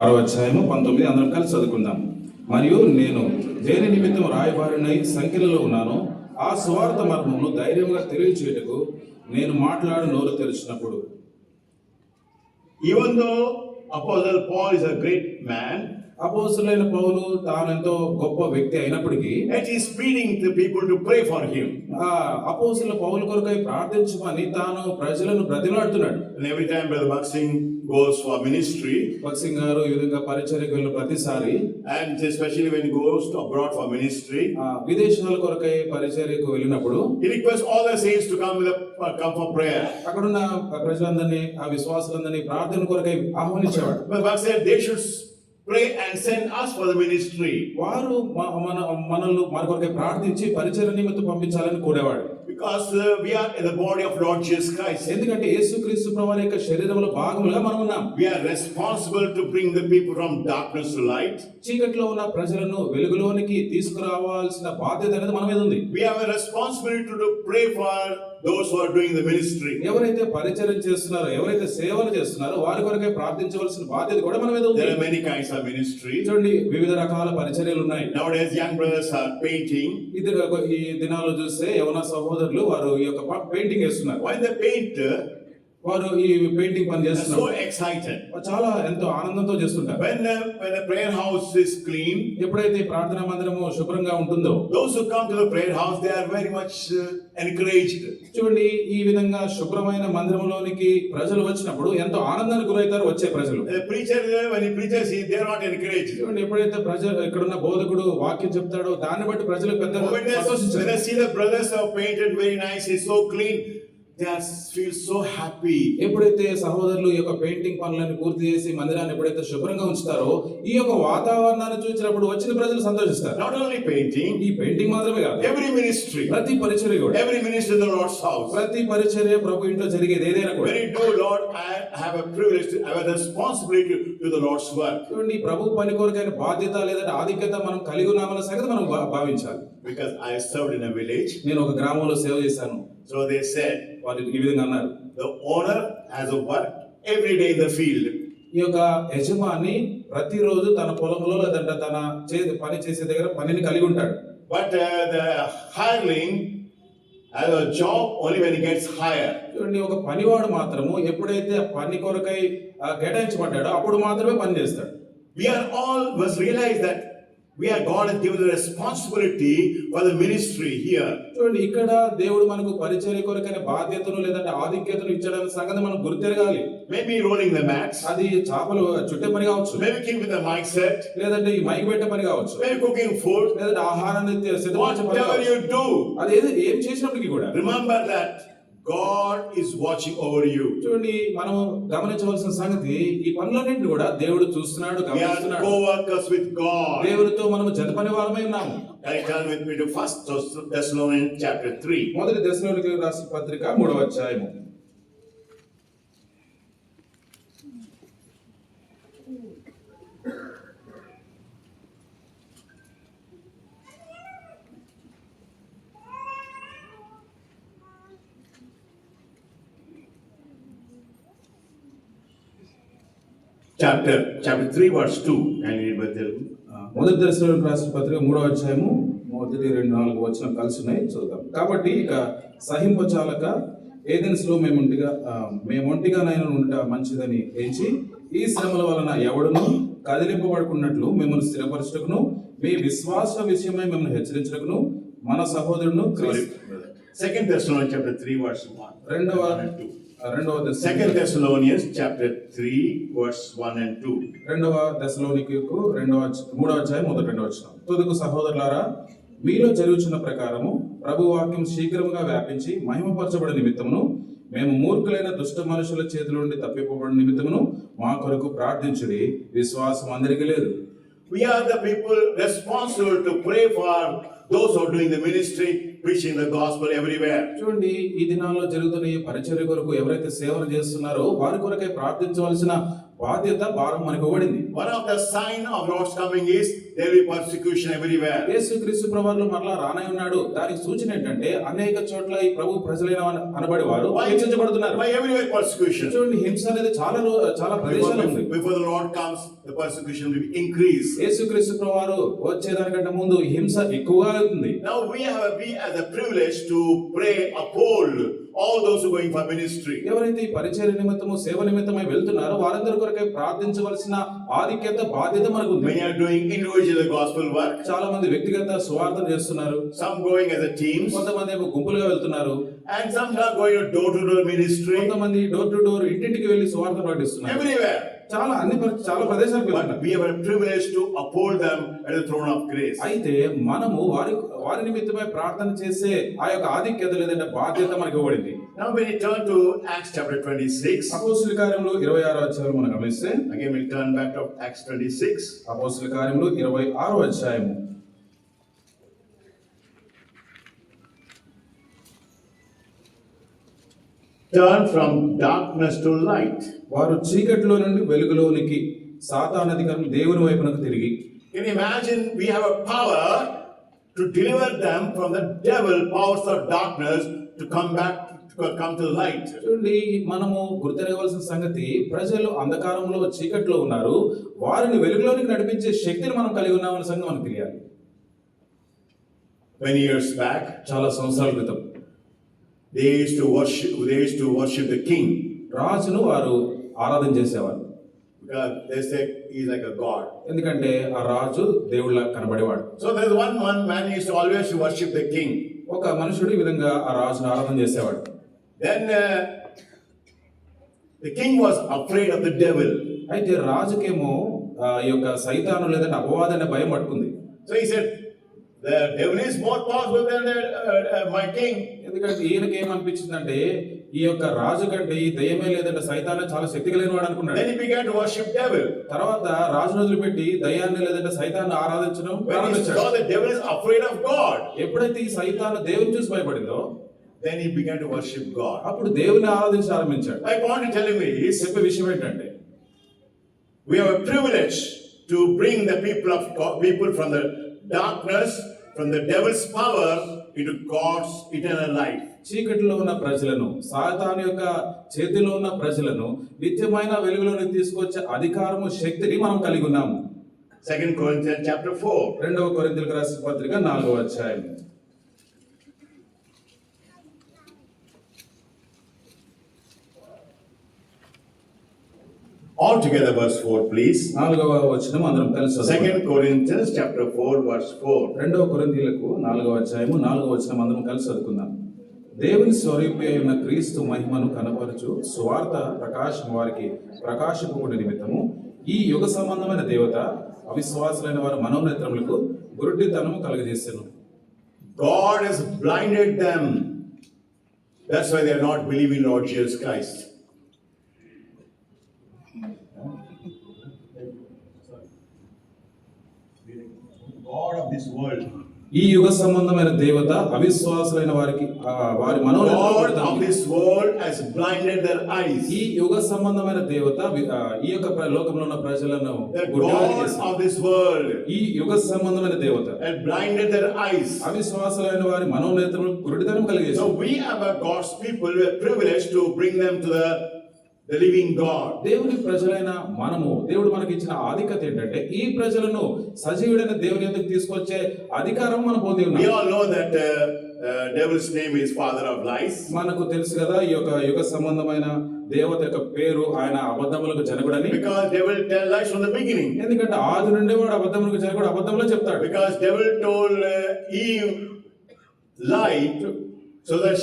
అధ్యాయము 19 అందరం కలిసి చదువుకుందాం. మరియు నేను దేని నిమిత్తం రాయబారినై సంఖ్యలలో ఉన్నానో ఆ సువార్త మర్మమును ధైర్యంగా తెలియచేయుటకు నేను మాట్లాడు నోరు తెరిచినప్పుడు. Even though Apostle Paul is a great man, అపోస్తలుడైన పౌలు తానెంతో గొప్ప వ్యక్తి అయినప్పటికీ and he is pleading the people to pray for him. అపోస్తలుల పౌలు కొరకై ప్రార్థించమని తాను ప్రజలను బ్రతిమాలుతున్నాడు. And every time Brother Baksing goes for ministry, బక్సింగ్ గారు ఈ విధంగా పరిచర్యకు వెళ్ళిన ప్రతిసారి, and especially when he goes abroad for ministry, విదేశాల కొరకై పరిచర్యకు వెళ్ళినప్పుడు he requests all the saints to come for prayer. అక్కడున్న ప్రజలందరినీ, ఆ విశ్వాసులందరినీ ప్రార్థన కొరకై ఆహ్వానించేవాడు. But Baksing said they should pray and send us for the ministry. వారు మనల్ని మన కొరకై ప్రార్థించి పరిచర్య నిమిత్తం పంపించాలని కోరేవాడు. Because we are in the body of Lord Jesus Christ. ఎందుకంటే యేసుక్రీస్తు ప్రభువు యొక్క శరీరంలో భాగములుగా మనం ఉన్నాం. We are responsible to bring the people from darkness to light. చీకటిలో ఉన్న ప్రజలను వెలుగులోనికి తీసుకురావాల్సిన బాధ్యత అనేది మన మీద ఉంది. We have a responsibility to pray for those who are doing the ministry. ఎవరైతే పరిచర్య చేస్తున్నారో, ఎవరైతే సేవలు చేస్తున్నారో వారి కొరకే ప్రార్థించవలసిన బాధ్యత కూడా మన మీద ఉంది. There are many kinds of ministry. చూడండి, వివిధ రకాల పరిచర్యలు ఉన్నాయి. Nowadays young brothers are painting. ఈ దినాల్లో చూస్తే యవన సహోదరులు వారు ఈ యొక్క పెయింటింగ్ వేస్తున్నారు. When they paint, వారు ఈ పెయింటింగ్ పని చేస్తున్నారు. so excited. చాలా ఎంతో ఆనందంతో చేస్తుంటారు. When the prayer house is clean, ఎప్పుడైతే ప్రార్థనా మందిరము శుభ్రంగా ఉంటుందో, those who come to the prayer house, they are very much encouraged. చూడండి, ఈ విధంగా శుభ్రమైన మందిరంలోనికి ప్రజలు వచ్చినప్పుడు ఎంతో ఆనందానికి గురవుతారు వచ్చే ప్రజలు. The preacher, when he preaches, they are not encouraged. చూడండి, ఎప్పుడైతే ఇక్కడున్న బోధకుడు వాక్యం చెప్తాడో దాన్ని బట్టి ప్రజలు పెద్దగా When I see the brothers have painted very nice, it's so clean, they feel so happy. ఎప్పుడైతే సహోదరులు ఈ యొక్క పెయింటింగ్ పనులను పూర్తి చేసి మందిరాన్ని ఎప్పుడైతే శుభ్రంగా ఉంచుతారో ఈ యొక్క వాతావరణాన్ని చూసినప్పుడు వచ్చిన ప్రజలు సంతోషిస్తారు. Not only painting, ఈ పెయింటింగ్ మాత్రమే కాదు, every ministry, ప్రతి పరిచర్య కూడా, every ministry in the Lord's house, ప్రతి పరిచర్య ప్రభు ఇంట్లో జరిగేది ఏదైనా కూడా, when you do, Lord, I have a privilege, I have a responsibility to the Lord's work. చూడండి, ప్రభు పని కొరకైన బాధ్యత లేదంటే ఆధిక్యత మనం కలిగి ఉన్నామన్న సంగతి మనం భావించాలి. Because I served in a village, నేను ఒక గ్రామంలో సేవ చేశాను. so they said వారు ఈ విధంగా అన్నారు, the owner has a work every day in the field. ఈ యొక్క యజమాని ప్రతిరోజు తన పొలంలో లేదంటే తన పని చేసే దగ్గర పనిని కలిగి ఉంటాడు. But the hireling has a job only when he gets hired. చూడండి, ఒక పనివాడు మాత్రము ఎప్పుడైతే పని కొరకై కేటాయించబడ్డాడో అప్పుడు మాత్రమే పని చేస్తాడు. We are all must realize that God has given the responsibility for the ministry here. చూడండి, ఇక్కడ దేవుడు మనకు పరిచర్య కొరకైన బాధ్యతను లేదంటే ఆధిక్యతను ఇచ్చడానికి సంగతి మనం గుర్తెరగాలి. Maybe rolling the mats, అది చేపలు చుట్టే పని కావచ్చు, maybe keeping the mic set, లేదంటే ఈ మైక్ పెట్టే పని కావచ్చు, maybe cooking food, లేదంటే ఆహారాన్ని సిద్ధపరిచే పని whatever కావచ్చు. you do, అది ఏం చేసినప్పటికీ కూడా remember that God is watching over you. చూడండి, మనం గమనించవలసిన సంగతి ఈ పనులన్నింటినీ కూడా దేవుడు చూస్తున్నాడు, We are గమనిస్తున్నాడు. co-workers with God. దేవుడితో మనం జత పని వారమై ఉన్నాము. Turn with me to 1 Thessalonians chapter 3. మొదటి దశలోనికైన రాసిన పత్రిక 3వ అధ్యాయము. Chapter 3 verse 2. Can you read with Telugu? మొదటి దశలోనికి రాసిన పత్రిక 3వ అధ్యాయము 1-2-4 వచనం కలిసి ఉన్నాయి, చూద్దాం. కాబట్టి ఇక సహింపచాలక ఏథెన్స్‌లో మేమొంటిగానైనా ఉండుట మంచిదని ఎంచి ఈ శ్రమల వలన ఎవడును కదిలింపబడుకున్నట్లు మిమ్మల్ని స్థిరపరచుటకును మీ విశ్వాస విషయమై మిమ్మల్ని హెచ్చరించుటకును మన సహోదరుడును Second Thessalonians chapter 3 verse 1. Second Thessalonians chapter 3 verse 1 and 2. రెండవ దశలోనికకు 3వ అధ్యాయం 1-2 వచనం. తుదకు సహోదరులారా, మీలో జరుగుచున్న ప్రకారము ప్రభు వాక్యం శీఘ్రముగా వ్యాపించి మహిమపరచబడి నిమిత్తమును మేము మూర్ఖులైన దుష్ట మనుషుల చేతుల నుండి తప్పిపోబడిన నిమిత్తమును మా కొరకు ప్రార్థించుడి. విశ్వాసం అందరికీ లేదు. We are the people responsible to pray for those who are doing the ministry, preaching the gospel everywhere. చూడండి, ఈ దినాల్లో జరుగుతున్న ఈ పరిచర్య కొరకు ఎవరైతే సేవలు చేస్తున్నారో వారి కొరకై ప్రార్థించవలసిన బాధ్యత భారం మనకు ఇవ్వబడింది. One of the sign of Lord's coming is there will be persecution everywhere. యేసుక్రీస్తు ప్రభువులు మరలా రానై ఉన్నాడు. దానికి సూచన ఏంటంటే అనేక చోట్ల ఈ ప్రభు ప్రజలైన అనబడే వారు హింసించబడుతున్నారు. Why everywhere persecution? చూడండి, హింస అనేది చాలా ప్రదేశాలు ఉంది. Before the Lord comes, the persecution will increase. యేసుక్రీస్తు ప్రభువారు వచ్చేదానికంటే ముందు హింస ఎక్కువగా అవుతుంది. Now we have the privilege to pray, uphold all those who are going for ministry. ఎవరైతే ఈ పరిచర్య నిమిత్తము సేవ నిమిత్తమై వెళ్తున్నారో వారందరి కొరకై ప్రార్థించవలసిన ఆధిక్యత బాధ్యత మనకు ఉంది. Many are doing individual gospel work. చాలా మంది వ్యక్తిగత సువార్త చేస్తున్నారు. Some going as a teams. కొంతమంది ఏమో గుంపులుగా వెళ్తున్నారు. And some are going to door ministry. కొంతమంది డోర్ టు డోర్ ఇంటింటికి వెళ్లి సువార్త ప్రకటిస్తున్నారు. Everywhere. చాలా ప్రదేశాలకు వెళ్తున్నారు. We have a privilege to uphold them at the throne of grace. అయితే మనము వారి నిమిత్తమై ప్రార్థన చేసే ఆ యొక్క ఆధిక్యత లేదంటే బాధ్యత మనకి ఇవ్వబడింది. Now when you turn to Acts chapter 26. అపోస్తలుల కార్యములు 26వ అధ్యాయం మనం గమనిస్తే, Again we turn back to Acts 26. అపోస్తలుల కార్యములు 26వ అధ్యాయము. Turn from darkness to light. వారు చీకటిలో నుండి వెలుగులోనికి సాతాను అధికారం దేవుని వైపునకు తిరిగి. Can you imagine we have a power to deliver them from the devil powers of darkness to come to light. చూడండి, మనము గుర్తెరగవలసిన సంగతి, ప్రజలు అంధకారంలో చీకట్లో ఉన్నారు, వారిని వెలుగులోనికి నడిపించే శక్తిని మనం కలిగి ఉన్నామన్న సంగతి మనకు తెలియాలి. Many years back, చాలా సంవత్సరాల క్రితం they used to worship the king. రాజును వారు ఆరాధన చేసేవారు. Because they say he's like a god. ఎందుకంటే ఆ రాజు దేవుళ్ళ కనబడేవాడు. So there's one man used to always worship the king. ఒక మనుషుడు ఈ విధంగా ఆ రాజును ఆరాధన చేసేవాడు. Then the king was afraid of the devil. అయితే రాజుకేమో ఈ యొక్క సైతాను లేదంటే అపవాది అనే భయం పట్టుకుంది. So he said, the devil is more powerful than my king. ఎందుకంటే ఈయనకి ఏమనిపించిందంటే ఈ యొక్క రాజు కంటే ఈ దయ్యమే లేదంటే సైతానే చాలా శక్తి కలిగిన వాడు అనుకున్నాడు. Then he began to worship devil. తర్వాత రాజును వదిలిపెట్టి దయ్యాన్ని లేదంటే సైతాన్ని ఆరాధించడం When he ప్రారంభించాడు. saw the devil is afraid of God, ఎప్పుడైతే ఈ సైతాను దేవుని చూసి భయపడిందో then he began to worship God. అప్పుడు దేవుని ఆరాధించ ఆరంభించాడు. My point is telling me is చెప్పే విషయం ఏంటంటే, we have a privilege to bring the people from the darkness, from the devil's power into God's eternal life. చీకటిలో ఉన్న ప్రజలను, సాతాను యొక్క చేతిలో ఉన్న ప్రజలను నిత్యమైన వెలుగులోకి తీసుకొచ్చే అధికారము, శక్తిని మనం కలిగి ఉన్నాము. 2 Corinthians chapter 4. 2వ కొరింథీయులకు రాసిన పత్రిక 4వ అధ్యాయం. All together verse 4 please. 4వ వచనం అందరం కలిసి చదువుదాం. 2 Corinthians chapter 4 verse 4. 2వ కొరింథీయులకు 4వ అధ్యాయము 4వ వచనం అందరం కలిసి చదువుకుందాం. దేవుని స్వరూపి అయిన క్రీస్తు మహిమను కనపరచు సువార్త ప్రకాశం వారికి ప్రకాశింపుకునే నిమిత్తము ఈ యుగ సంబంధమైన దేవత అవిశ్వాసులైన వారి మనోనేత్రములకు గురుడితనము కలుగజేసెను. God has blinded them. That's why they are not believing Lord Jesus Christ. God of this world. ఈ యుగ సంబంధమైన దేవత అవిశ్వాసులైన వారికి వారి God మనోనేత్రములను of this world has blinded their eyes. ఈ యుగ సంబంధమైన దేవత ఈ యొక్క లోకంలో ఉన్న ప్రజలను The గుడ్డివారిని God చేసింది. of this world ఈ యుగ సంబంధమైన దేవత has blinded their eyes. అవిశ్వాసులైన వారి మనోనేత్రములకు గురుడితనం కలిగేసింది. So we are God's people. We are privileged to bring them to the living God. దేవుని ప్రజలైన మనము, దేవుడు మనకి ఇచ్చిన ఆధిక్యత ఏంటంటే ఈ ప్రజలను సజీవుడైన దేవుని యొద్దకు తీసుకొచ్చే అధికారం మనం పొంది We ఉన్నాం. all know that devil's name is father of lies. మనకు తెలుసు కదా ఈ యొక్క యుగ సంబంధమైన దేవత యొక్క పేరు ఆయన అబద్ధములకు జనకుడని. Because devil tell lies from the beginning. ఎందుకంటే ఆది నుండి వాడు అబద్ధములకు జనకుడు, అబద్ధంలో చెప్తాడు. Because devil told Eve lied so that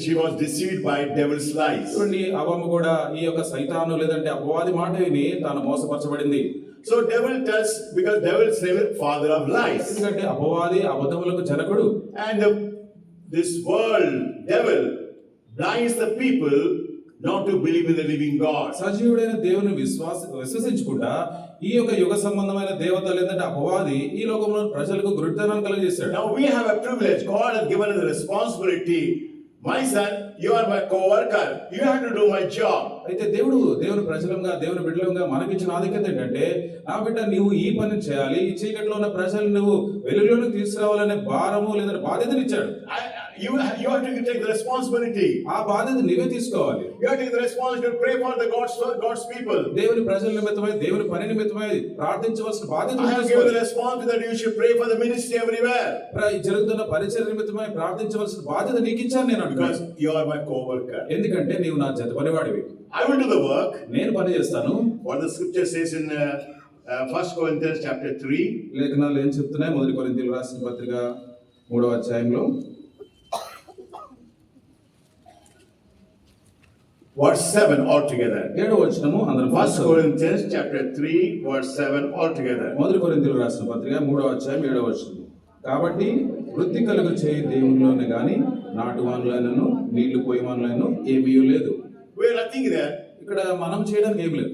she was deceived by devil's lies. చూడండి, అవ్వమ్మ కూడా ఈ యొక్క సైతాను లేదంటే అపవాది మాట విని తాను మోసపరచబడింది. So devil tells, because devil's name is father of lies. ఎందుకంటే అపవాది అబద్ధములకు జనకుడు. And this world, devil, blinds the people not to believe in the living God. సజీవుడైన దేవుని విశ్వసించకుండా ఈ యొక్క యుగ సంబంధమైన దేవత లేదంటే అపవాది ఈ లోకంలో ప్రజలకు గురుడితనాన్ని కలుగజేశాడు. Now we have a privilege. God has given us the responsibility. My son, You are my co-worker. You have to do my job. అయితే దేవుని ప్రజలంగా దేవుని బిడ్డలంగా మనకిచ్చిన ఆధిక్యత ఏంటంటే, నా బిడ్డ నీవు ఈ పని చేయాలి, ఈ చీకట్లో ఉన్న ప్రజలు నువ్వు వెలుగులోకి తీసుకురావాలనే భారము లేదంటే బాధ్యతను ఇచ్చాడు. You have to take the responsibility. ఆ బాధ్యత నీవే తీసుకోవాలి. You have to take the responsibility to pray for the God's people. దేవుని ప్రజల నిమిత్తమై దేవుని పని నిమిత్తమై ప్రార్థించవలసిన బాధ్యత I have given the responsibility that you should pray for the ministry everywhere. జరుగుతున్న పరిచర్య నిమిత్తమై ప్రార్థించవలసిన బాధ్యత నీకు ఇచ్చాను నేను Because అంటున్నాను. you are my co-worker. ఎందుకంటే నీవు నా జత పనివాడివి. I will do the work. నేను పని చేస్తాను. What the scripture says in 1 Corinthians chapter 3. లేఖనాలు ఏం చెప్తున్నాయి? 1 కొరింథీయులకు రాసిన పత్రిక 3వ అధ్యాయంలో Verse 7 altogether. 7వ వచనము అందరం 1 Corinthians chapter 3 verse 7 altogether. 1 కొరింథీయులకు రాసిన పత్రిక 3వ అధ్యాయం 7వ వచనం. కాబట్టి వృద్ధి కలుగు చేయి దేవునిలోనే గాని నాటువానులైనను నీళ్లు పోయేవానులైనను ఏమీ లేదు. We are nothing there. ఇక్కడ మనం చేయడానికి ఏం లేదు.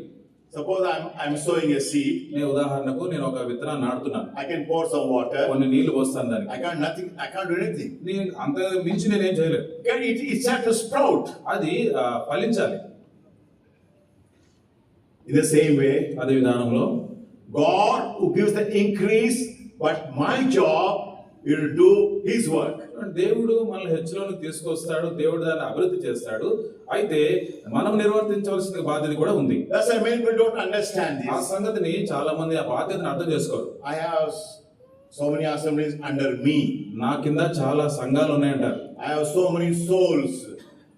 Suppose I'm sowing a seed. నేను ఉదాహరణకు నేను ఒక విత్తనాన్ని నాటుతున్నాను. I can pour some water. కొన్ని నీళ్లు పోస్తాను దానికి. I can't do anything. నేను అంత మించి నేనేం చేయలేదు. It's had to sprout. అది ఫలించాలి. In the same way, అదే విధానంలో God who gives the increase, but my job is to do His work. దేవుడు మనల్ని హెచ్చులోనికి తీసుకొస్తాడు, దేవుడు దాన్ని అభివృద్ధి చేస్తాడు. అయితే మనం నిర్వర్తించవలసిన బాధ్యత కూడా ఉంది. That's why many people don't understand ఆ this. సంగతిని చాలా మంది ఆ బాధ్యతను అర్థం చేసుకోరు. I have so many assemblies under me. నా కింద చాలా సంఘాలు ఉన్నాయంటారు. I have so many souls.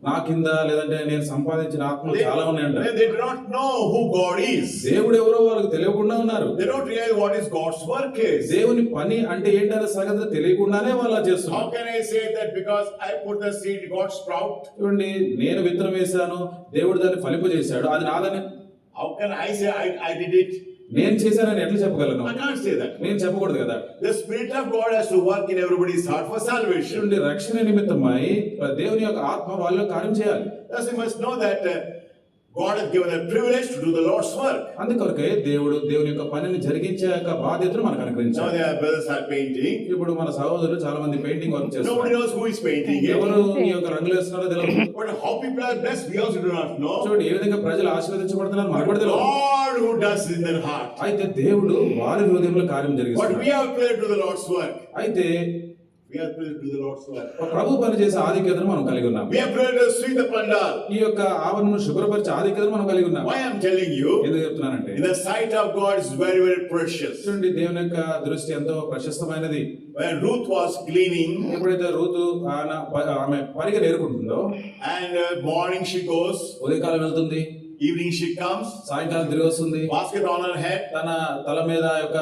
నా కింద లేదంటే నేను సంపాదించిన ఆత్మలు చాలా ఉన్నాయంటారు. They do not know who God is. దేవుడు ఎవరో వాళ్ళకి తెలియకుండా ఉన్నారు. They don't realize what is God's work is. దేవుని పని అంటే ఏంటనే సంగతి తెలియకుండానే వాళ్ళు How చేస్తున్నారు. can I say that because I put the seed, God sprout? చూడండి, నేను విత్తనం వేశాను, దేవుడు దాన్ని ఫలింపజేశాడు, అది నాదని How can I say I did it? నేను చేశానని ఎట్లా చెప్పగలను? I can't say that. నేను చెప్పకూడదు కదా. The Spirit of God has to work in everybody's heart for salvation. చూడండి, రక్షణ నిమిత్తమై దేవుని యొక్క ఆత్మ వాళ్ళలో కార్యం చేయాలి. Thus we must know that God has given a privilege to do the Lord's work. అందుకొరకే దేవుని యొక్క పనిని జరిగించే యొక్క బాధ్యతను మనకు Now అనుగ్రహించాలి. their brothers are painting. ఇప్పుడు మన సహోదరులు చాలా మంది పెయింటింగ్ వర్క్ Nobody చేస్తున్నారు. knows who is painting it. ఎవరు ఈ యొక్క రంగులు వేస్తున్నారో తెలియదు. But how people are blessed, we also do not know. చూడండి, ఏ విధంగా ప్రజలు ఆశీర్వదించబడుతున్నారు మనకు కూడా తెలియదు. God who does in their heart. అయితే దేవుడు వారి హృదయంలో కార్యం But జరిగిస్తున్నాడు. we have privilege to the Lord's work. అయితే We have privilege to the Lord's work. ప్రభు పని చేసే ఆధిక్యతను మనం కలిగి ఉన్నాం. We have privilege to sweep the pandal. ఈ యొక్క ఆవరణను శుభ్రపరిచే ఆధిక్యతను మనం కలిగి ఉన్నాం. Why I am telling you, ఎందుకు చెప్తున్నానంటే, in the sight of God is very, very precious. చూడండి, దేవుని యొక్క దృష్టి ఎంతో ప్రశస్తమైనది. When Ruth was cleaning, ఎప్పుడైతే రూతు ఆమె పరిగె నేర్కుంటుందో, and morning she goes, ఉదయకాలం వెళ్తుంది, evening she comes, సాయంకాలం తిరిగి వస్తుంది, basket on her head, తన తల మీద యొక్క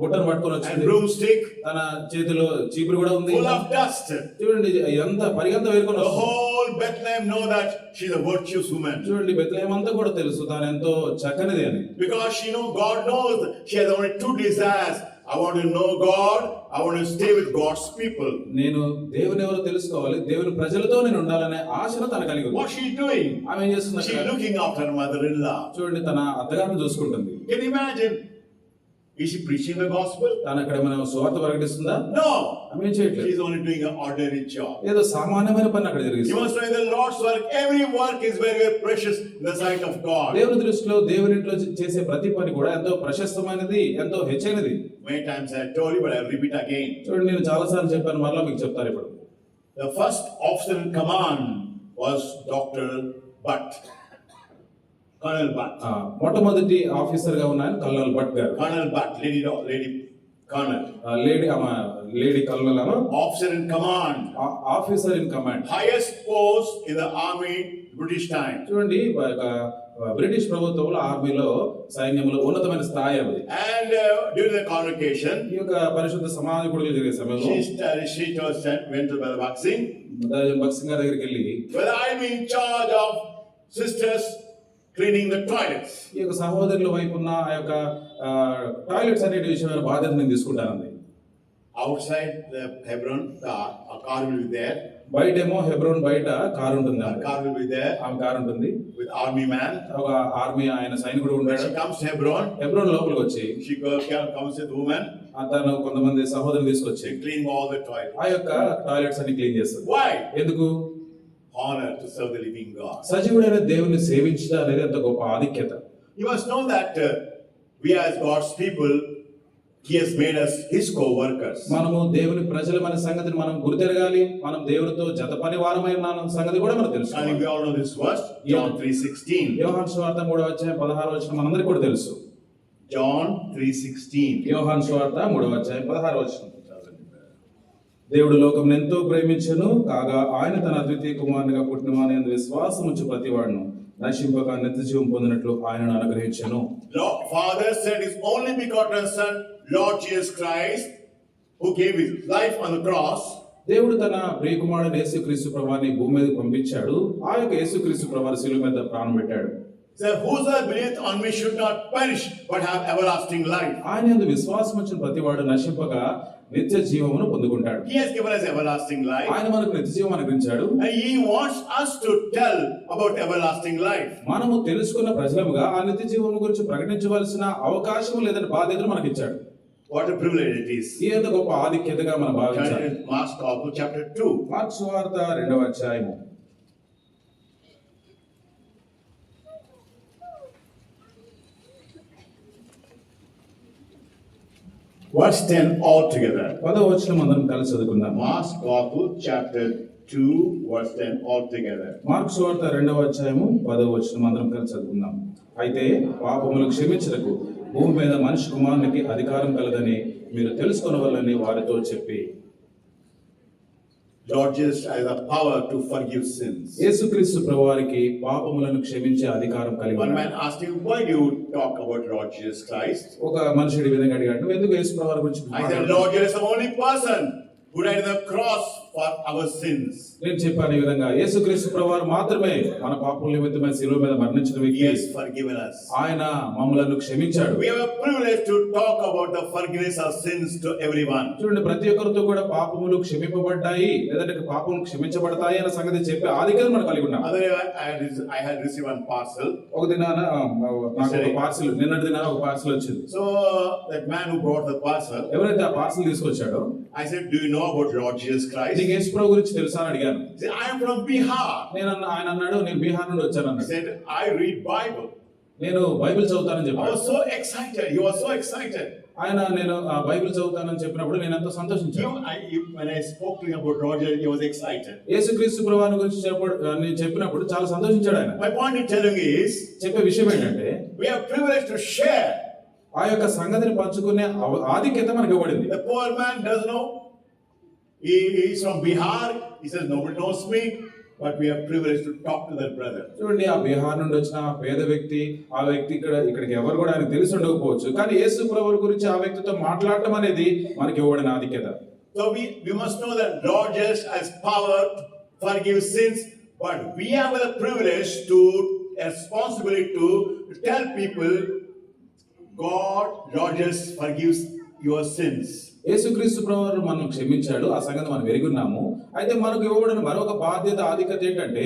బుట్టను పట్టుకొని and వచ్చింది, broomstick, తన చేతిలో చీపురు కూడా ఉంది. full of dust. చూడండి, ఎంత పరిగెంత వేరుకొని The వస్తుంది. whole Bethlehem know that she's a virtuous woman. చూడండి, బెత్లెహేం అంతా కూడా తెలుసు తాను ఎంతో చక్కనిది అని. Because God knows she has only two desires. I want to know God. I want to stay with God's people. నేను దేవుని ఎవరో తెలుసుకోవాలి, దేవుని ప్రజలతో నేను ఉండాలనే ఆశను తన కలిగి ఉంది. What she is doing? ఆమె ఏం చేస్తుంది? She's looking after her mother-in-law. చూడండి, తన అత్తగారిని చూసుకుంటుంది. Can you imagine? Is she preaching the gospel? తను అక్కడ మనం సువార్త ప్రకటిస్తుందా? No. ఆమె ఏం చేయట్లేదు. She's only doing an ordinary job. ఏదో సామాన్యమైన పని అక్కడ You జరిగిస్తుంది. must know in the Lord's work, every work is very, very precious in the sight of God. దేవుని దృష్టిలో దేవుని ఇంట్లో చేసే ప్రతి పని కూడా ఎంతో ప్రశస్తమైనది, ఎంతో హెచ్చైనది. Many times I told you, but I repeat again. చూడండి, నేను చాలాసార్లు చెప్పాను, మరలా మీకు చెప్తాను ఇప్పుడు. The first officer in command was Dr. Butt. Colonel Butt. మొట్టమొదటి ఆఫీసర్ గా ఉన్న ఆయన కల్నల్ భట్ గారు. Colonel Butt, lady colonel. Lady colonel ఆమె. Officer in command. Officer in command. Highest post in the army, British time. చూడండి, British ప్రభుత్వంలో ఆర్మీలో సైన్యంలో ఉన్నతమైన స్థాయి అది. And during the convocation, ఈ యొక్క పరిశుద్ధ సమాజ కొడుకులు జరిగే సమయంలో she went to Brother Bhakt Singh. Bhagat Singh గారి దగ్గరికి వెళ్ళి, Whether I'm in charge of sisters cleaning the toilets. ఈ యొక్క సహోదరుల వైపు ఉన్న ఆ యొక్క టాయిలెట్స్ అనే విషయమైన బాధ్యత నేను తీసుకుంటానండి. Outside the Hebron, a car will be there. బయటేమో Hebron బయట కారు ఉంటుంది. A car will be there ఆమె కారు ఉంటుంది, with army man. ఒక ఆర్మీ ఆయన సైనికుడు When ఉంటాడు. she comes to Hebron, Hebron లోపలికి వచ్చి she comes with woman. తను కొంతమంది సహోదరులు తీసుకొచ్చి They clean all the toilets. ఆ యొక్క టాయిలెట్స్ అన్ని క్లీన్ చేస్తుంది. Why? ఎందుకు? Honor to serve the living God. సజీవుడైన దేవుని సేవించడం అనేది ఎంత గొప్ప ఆధిక్యత. You must know that we as God's people, He has made us His co-workers. మనము దేవుని ప్రజలమైన సంగతిని మనం గుర్తెరగాలి. మనం దేవునితో జత పని వారమైన సంగతి కూడా మనకు తెలుసు. And we all know this verse, John 3:16. యోహాను సువార్త 3:16 మనందరికీ కూడా తెలుసు. John 3:16. యోహాను సువార్త 3:16. దేవుడు లోకం ఎంతో ప్రేమించెను, కాగా ఆయన తన అద్వితీయ కుమారునిగా పుట్టిన వాని యందు విశ్వాసం ఉంచు ప్రతివాడును నశింపక నిత్య జీవం పొందినట్లు ఆయనను అనుగ్రహించెను. Father sent His only begotten Son, Lord Jesus Christ, who gave His life on the cross. దేవుడు తన ప్రియకుమారుడు యేసుక్రీస్తు ప్రభువుని భూమి మీదకి పంపించాడు. ఆ యొక్క యేసుక్రీస్తు ప్రభువు శిలువ మీద ప్రాణం పెట్టాడు. So whosoever believeth on me should not perish but have everlasting life. ఆయన యందు విశ్వాసం ఉంచిన ప్రతివాడు నశింపక నిత్య జీవమును పొందుకుంటాడు. He has given us everlasting life. ఆయన మనకు నిత్య జీవం అనుగ్రహించాడు. And He wants us to tell about everlasting life. మనము తెలుసుకున్న ప్రజలముగా ఆ నిత్య జీవం గురించి ప్రకటించవలసిన అవకాశం లేదని బాధ్యతను మనకి ఇచ్చాడు. What a privilege it is. ఈ ఎంత గొప్ప ఆధిక్యతగా మనం భావించాలి. Mark's Gospel chapter 2. మార్కు సువార్త 2వ అధ్యాయము Verse 10 altogether. 10వ వచనం అందరం కలిసి చదువుకుందాం. Mark's Gospel chapter 2 verse 10 altogether. Mark సువార్త 2వ అధ్యాయము 10వ వచనం అందరం కలిసి చదువుకుందాం. అయితే పాపములు క్షమించుటకు భూమి మీద మనిషి కుమారునికి అధికారం కలదని మీరు తెలుసుకొనవలని వారితో చెప్పి. Lord Jesus has the power to forgive sins. యేసుక్రీస్తు ప్రభువారికి పాపములను క్షమించే అధికారం కలిగి One ఉన్నాడు. man asked him, why do you talk about Lord Jesus Christ? ఒక మనుషుడి ఈ విధంగా అడిగాడు, "నువ్వు ఎందుకు యేసు ప్రభువారి గురించి I said, మాట్లాడుతున్నావు?" Lord Jesus is the only person who died on the cross for our sins. నేను చెప్పాను ఈ విధంగా, యేసుక్రీస్తు ప్రభువారు మాత్రమే మన పాపముల నిమిత్తమై శిలువ మీద మరణించిన He వ్యక్తి. has forgiven us. ఆయన మమ్మలను క్షమించాడు. We have a privilege to talk about the forgiveness of sins to everyone. చూడండి, ప్రతి ఒక్కరితో కూడా పాపములు క్షమింపబడ్డాయి లేదంటే పాపములు క్షమించబడతాయి అన్న సంగతి చెప్పి ఆధిక్యత మనం కలిగి ఉన్నాం. Other day, I had received one parcel. ఒక దినాన నాకు ఒక పార్సిల్, నిన్నటి దినాన ఒక పార్సిల్ వచ్చింది. So that man who brought the parcel, ఎవరైతే ఆ parcel తీసుకొచ్చాడో, I said, do you know about Lord Jesus Christ? నీకు యేసు ప్రభు గురించి తెలుసా అని అడిగాను. He said, I am from Bihar. ఆయన అన్నాడు, నేను బీహార్ నుండి వచ్చాను He అన్నాడు. said, I read Bible. నేను బైబిల్ చదువుతానని I చెప్పాడు. was so excited. He was so excited. ఆయన నేను బైబిల్ చదువుతానని చెప్పినప్పుడు నేను ఎంతో సంతోషించాను. When I spoke to him about Roger, he was excited. యేసుక్రీస్తు ప్రభువుని గురించి నేను చెప్పినప్పుడు చాలా సంతోషించాడు ఆయన. My point in telling is, చెప్పే విషయం ఏంటంటే, we have privilege to share. ఆ యొక్క సంగతిని పంచుకునే ఆధిక్యత మనకి ఇవ్వబడింది. The poor man doesn't know. He is from Bihar. He says, nobody knows me, but we have privilege to talk to that brother. చూడండి, ఆ బీహార్ నుండి వచ్చిన ఆ పేద వ్యక్తి, ఆ వ్యక్తి ఇక్కడికి ఎవరు కూడా ఆయన తెలిసి ఉండకపోవచ్చు, కానీ యేసు ప్రభువు గురించి ఆ వ్యక్తితో మాట్లాడటం అనేది మనకి ఇవ్వబడిన ఆధిక్యత. So we must know that Lord Jesus has power to forgive sins, but we have the privilege to, a responsibility to tell people, God, Lord Jesus forgives your sins. యేసుక్రీస్తు ప్రభువు మనం క్షమించాడు, ఆ సంగతి మనం ఎరుగున్నాము. అయితే మనకు ఇవ్వబడిన మరొక బాధ్యత, ఆధిక్యత ఏంటంటే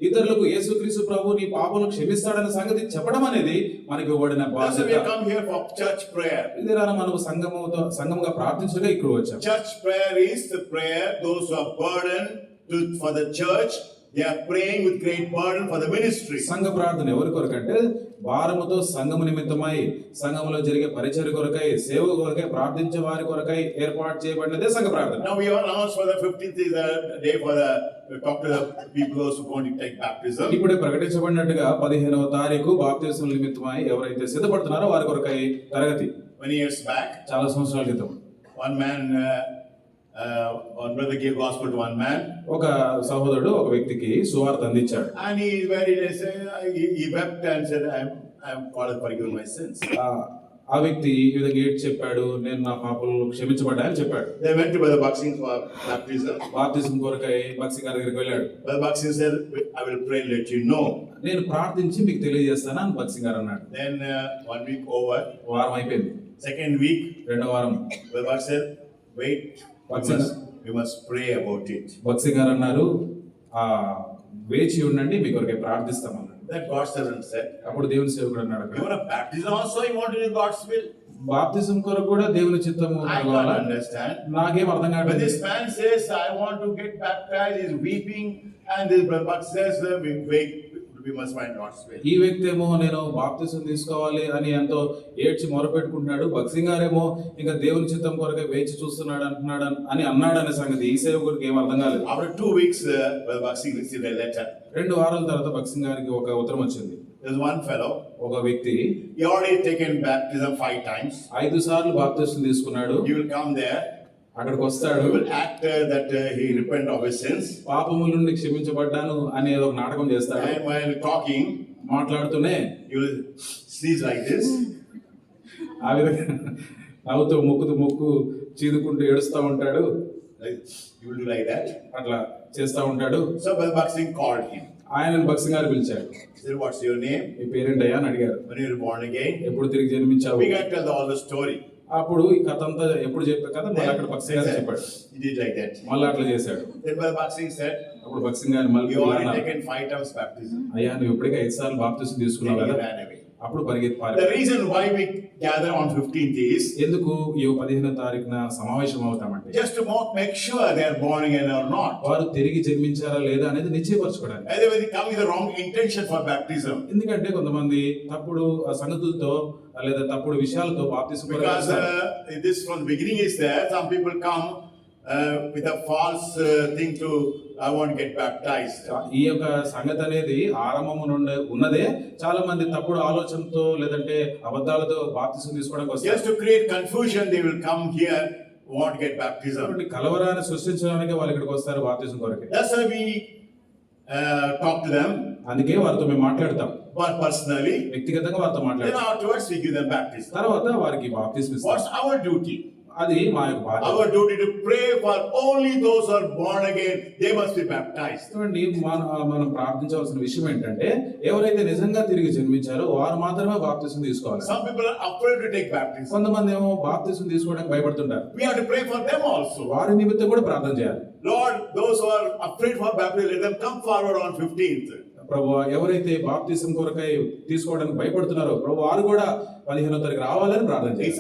ఇతరులకు యేసుక్రీస్తు ప్రభువు నీ పాపములను క్షమిస్తాడన్న సంగతి చెప్పడం అనేది మనకి ఇవ్వబడిన That's why బాధ్యత. we come here for church prayer. ఇదే మనం సంఘముగా ప్రార్థించగా ఇక్కడ వచ్చాం. Church prayer is the prayer those who are burdened for the church. They are praying with great burden for the ministry. సంఘ ప్రార్థన ఎవరి కొరకంటే భారముతో సంఘము నిమిత్తమై, సంఘములో జరిగే పరిచర్య కొరకై, సేవ కొరకై ప్రార్థించే వారి కొరకై ఏర్పాటు చేయబడినదే సంఘ ప్రార్థన. Now we have announced for the 15th is the day for the talk to the people those who are going to take baptism. ఇప్పుడే ప్రకటించబడినట్టుగా 15వ తారీఖు బాప్తిస్మం నిమిత్తమై ఎవరైతే సిద్ధపడుతున్నారో వారి కొరకై తరగతి. Many years back, చాలా సంవత్సరాల క్రితం one man, one brother gave gospel to one man, ఒక సహోదరుడు ఒక వ్యక్తికి సువార్త అందించాడు. and he wept and said, "I am God has forgiven my sins." ఆ వ్యక్తి ఈ విధంగా ఏడ్చి చెప్పాడు, నేను నా పాపలు క్షమించబడ్డాయని చెప్పాడు. They went to Brother Baksin for baptism. బాప్తిస్మం కొరకై బక్సి గారి దగ్గరికి వెళ్ళాడు. Brother Baksin said, "I will pray and let you know." నేను ప్రార్థించి మీకు తెలియజేస్తాను అని బక్సి గారు అన్నాడు. Then 1 week over, వారం అయిపోయింది. second week, రెండో వారం Brother Baksin said, "Wait, we must pray about it." బక్సి గారు అన్నారు, వేచి ఉండండి, మీ కొరకే ప్రార్థిస్తామన్నాడు. That God's servant said, అప్పుడు దేవుని సేవకుడు అన్నాడు, "You want a baptism also? You want to do God's will?" బాప్తిజం కొరకు కూడా దేవుని చిత్తము I can't కావాలా? understand. నాకేం అర్థం When కావట్లేదు. this man says, I want to get baptized, he's weeping, and this brother Bhakt says, we must find God's way. ఈ వ్యక్తి ఏమో నేను బాప్తిజం తీసుకోవాలి అని ఎంతో ఏడ్చి మొరపెట్టుకుంటున్నాడు. భక్సింగ్ గారేమో ఇంకా దేవుని చిత్తం కొరకే వేచి చూస్తున్నాడు అంటున్నాడు అని అన్నాడు అనే సంగతి ఈ సేవకుడికి ఏం అర్థం కాలేదు. After 2 weeks, brother Bhakt Singh received a letter. 2 వారాల తర్వాత భక్సింగ్ గారికి ఒక ఉత్తరం వచ్చింది. There's one fellow, ఒక వ్యక్తి he already taken baptism 5 times. 5 సార్లు బాప్తిజం తీసుకున్నాడు. He will come there, అక్కడికి వస్తాడు. he will act that he repent of his sins. పాపముల నుండి క్షమించబడ్డాను అనే ఒక నాటకం చేస్తాడు. And while talking, మాట్లాడుతూనే he will sneeze like this. ఆ విధంగా నవ్వుతూ ముక్కు చీదుకుంటూ ఏడుస్తూ ఉంటాడు. Like, you will do like that. అట్లా చేస్తూ ఉంటాడు. So brother Bhakt Singh called him. ఆయనను భక్సింగ్ గారు పిలిచాడు. He said, what's your name? మీ పేరేంటయ్యా అని అడిగారు. When you were born again? ఎప్పుడు తిరిగి జన్మించావు? We can tell all the story. అప్పుడు ఈ కథ అంతా ఎప్పుడు చెప్పే కథ మళ్ళీ అక్కడ భక్సింగ్ గారు చెప్పాడు. He did like that. మళ్ళీ అట్లా చేశాడు. Then brother Bhakt Singh said, అప్పుడు భక్సింగ్ గారు మళ్ళీ you already అన్నారు, taken 5 times baptism. అయ్యా నువ్వు ఇప్పటికే 5 సార్లు బాప్తిసం తీసుకున్నావు Then he కదా. ran away. అప్పుడు పరిగెత్తి The పారిపోయాడు. reason why we gather on 15th is ఎందుకు ఈ 15వ తారీఖున సమావేశం అవుతామంటే just to make sure they are born again or not. వారు తిరిగి జన్మించారా లేదా అనేది నిశ్చయపరచుకోవడానికి. Otherwise, they come with the wrong intention for baptism. ఎందుకంటే కొంతమంది తప్పుడు సంగతులతో లేదా తప్పుడు విషయాలతో బాప్తిసం కొరకు Because వస్తారు. this from the beginning is there. Some people come with a false thing to, I want to get baptized. ఈ యొక్క సంగతి అనేది ఆరంభము నుండి ఉన్నదే. చాలా మంది తప్పుడు ఆలోచనతో లేదంటే అబద్ధాలతో బాప్తిసం తీసుకోవడానికి వస్తారు. Just to create confusion, they will come here, want to get baptism. కాబట్టి కలవరాన్ని సృష్టించడానికి వాళ్ళు ఇక్కడికి వస్తారు బాప్తిసం కొరకే. That's why we talk to them అందుకే వారితో మేము మాట్లాడతాం. personally. వ్యక్తిగతంగా వారితో Then మాట్లాడతాం. afterwards, we give them baptism. తర్వాత వారికి బాప్తిసం ఇస్తాం. What's our duty? అది మా యొక్క బాధ్యత. Our duty to pray for only those who are born again. They must be baptized. చూడండి మనం ప్రార్థించవలసిన విషయం ఏంటంటే ఎవరైతే నిజంగా తిరిగి జన్మించారో వారు మాత్రమే బాప్తిసం తీసుకోవాలి. Some people are afraid to take baptism. కొంతమంది ఏమో బాప్తిసం తీసుకోవడానికి భయపడుతుంటారు. We have to pray for them also. వారి నిమిత్తం కూడా ప్రార్థన చేయాలి. Lord, those who are afraid for baptism, let them come forward on 15th. ప్రభువా ఎవరైతే బాప్తిసం కొరకై తీసుకోవడానికి భయపడుతున్నారో ప్రభు వారు కూడా 15వ తారీఖు రావాలని ప్రార్థన చేయాలి.